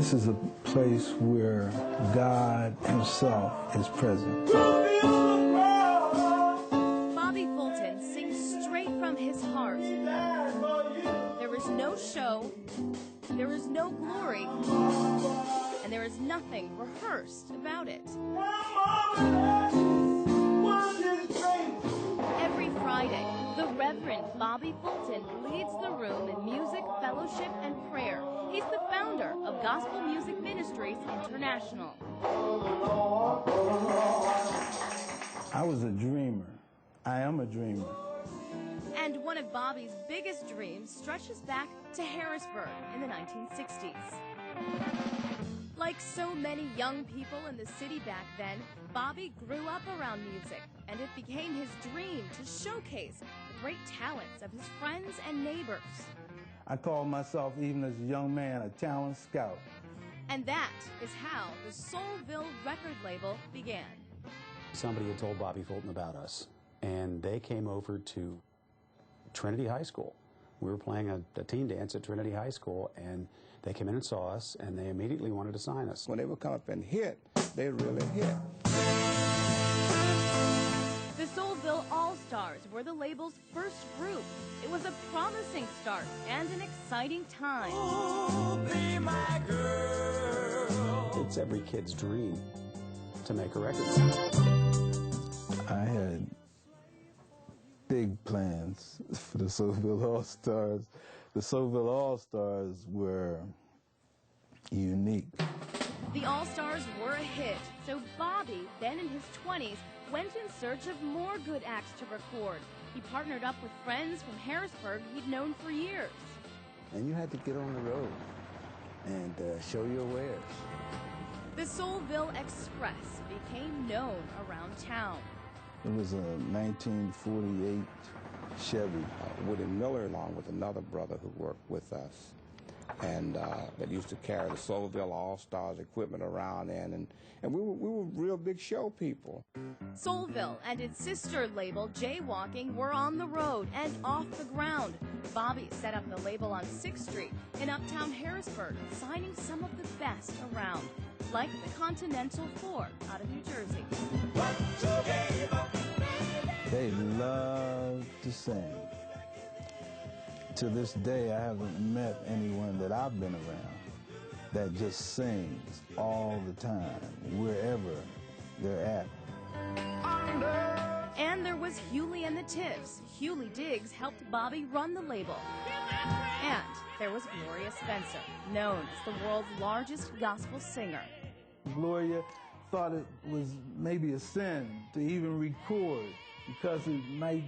This is a place where God himself is present. Bobby Fulton sings straight from his heart. There is no show, there is no glory, and there is nothing rehearsed about it. Every Friday, the Reverend Bobby Fulton leads the room in music, fellowship, and prayer. He's the founder of Gospel Music Ministries International. I was a dreamer. I am a dreamer. And one of Bobby's biggest dreams stretches back to Harrisburg in the 1960s. Like so many young people in the city back then, Bobby grew up around music, and it became his dream to showcase the great talents of his friends and neighbors. I called myself, even as a young man, a talent scout. And that is how the Soulville record label began. Somebody had told Bobby Fulton about us, and they came over to Trinity High School. We were playing a teen dance at Trinity High School, and they came in and saw us, and they immediately wanted to sign us. When they would come up and hit, they really hit. The Soulville All-Stars were the label's first group. It was a promising start and an exciting time. Oh, be my girl. It's every kid's dream to make a record. I had big plans for the Soulville All-Stars. The Soulville All-Stars were unique. The All-Stars were a hit, so Bobby, then in his 20s, went in search of more good acts to record. He partnered up with friends from Harrisburg he'd known for years. And you had to get on the road and show your wares. The Soulville Express became known around town. It was a 1948 Chevy. Woody Miller, along with another brother who worked with us, and that used to carry the Soulville All-Stars equipment around and we were real big show people. Soulville and its sister label, Jaywalking, were on the road and off the ground. Bobby set up the label on 6th Street in uptown Harrisburg, signing some of the best around, like the Continental Four out of New Jersey. They love to sing. To this day, I haven't met anyone that I've been around that just sings all the time, wherever they're at. And there was Hewley and the Tiffs. Hewley Diggs helped Bobby run the label. And there was Gloria Spencer, known as the world's largest gospel singer. Gloria thought it was maybe a sin to even record because it might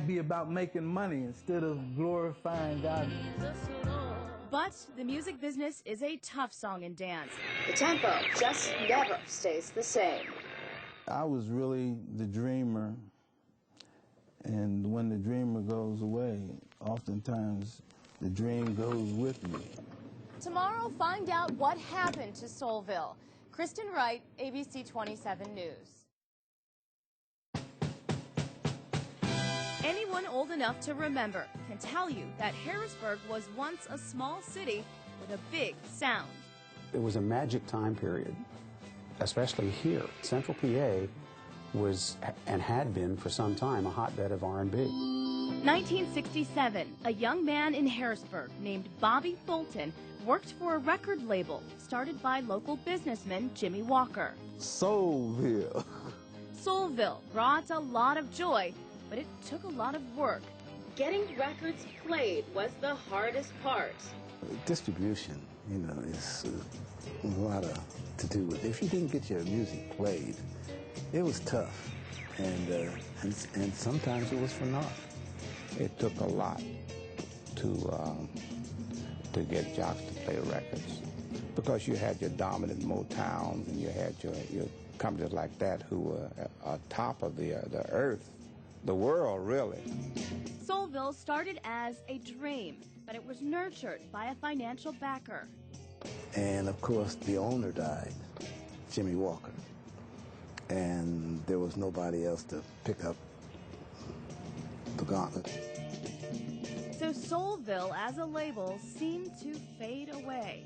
be about making money instead of glorifying God. But the music business is a tough song and dance. The tempo just never stays the same. I was really the dreamer, and when the dreamer goes away, oftentimes the dream goes with me. Tomorrow, find out what happened to Soulville. Kristen Wright, ABC 27 News. Anyone old enough to remember can tell you that Harrisburg was once a small city with a big sound. It was a magic time period, especially here. Central PA was, and had been for some time, a hotbed of R&B. 1967, a young man in Harrisburg named Bobby Fulton worked for a record label started by local businessman Jimmy Walker. Soulville. Soulville brought a lot of joy, but it took a lot of work. Getting records played was the hardest part. Distribution, you know, is a lot to do with. If you didn't get your music played, it was tough, and sometimes it was for naught. It took a lot to get jocks to play records, because you had your dominant Motowns and you had your companies like that who were on top of the earth, the world, really. Soulville started as a dream, but it was nurtured by a financial backer. And of course, the owner died, Jimmy Walker, and there was nobody else to pick up the gauntlet. So So Soulville as a label seemed to fade away.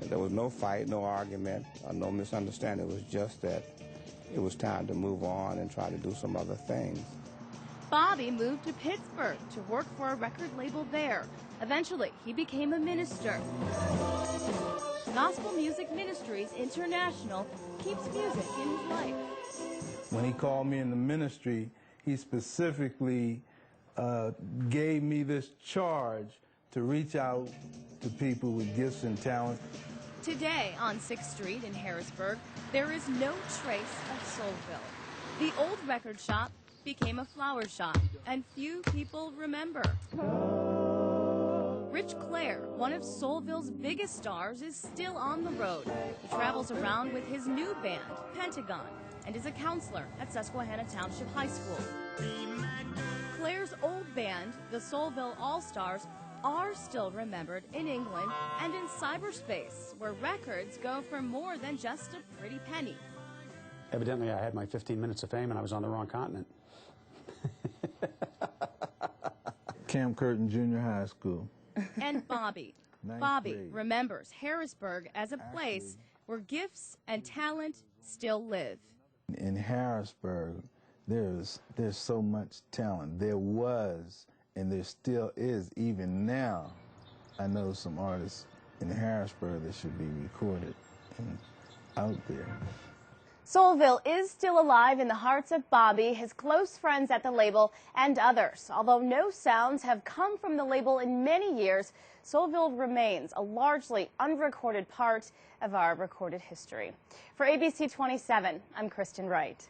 There was no fight, no argument, no misunderstanding. It was just that it was time to move on and try to do some other things. Bobby moved to Pittsburgh to work for a record label there. Eventually, he became a minister. Gospel Music Ministries International keeps music in his life. When he called me in the ministry, he specifically gave me this charge to reach out to people with gifts and talent. Today on 6th Street in Harrisburg, there is no trace of Soulville. The old record shop became a flower shop, and few people remember. Rich Clare, one of Soulville's biggest stars, is still on the road. He travels around with his new band, Pentagon, and is a counselor at Susquehanna Township High School. Clare's old band, the Soulville All-Stars, are still remembered in England and in cyberspace, where records go for more than just a pretty penny. Evidently, I had my 15 minutes of fame and I was on the wrong continent. Camp Curtin Junior High School. And Bobby. Bobby remembers Harrisburg as a place where gifts and talent still live. In Harrisburg, there's so much talent. There was, and there still is, even now. I know some artists in Harrisburg that should be recorded and out there. Soulville is still alive in the hearts of Bobby, his close friends at the label, and others. Although no sounds have come from the label in many years, Soulville remains a largely unrecorded part of our recorded history. For ABC 27, I'm Kristen Wright.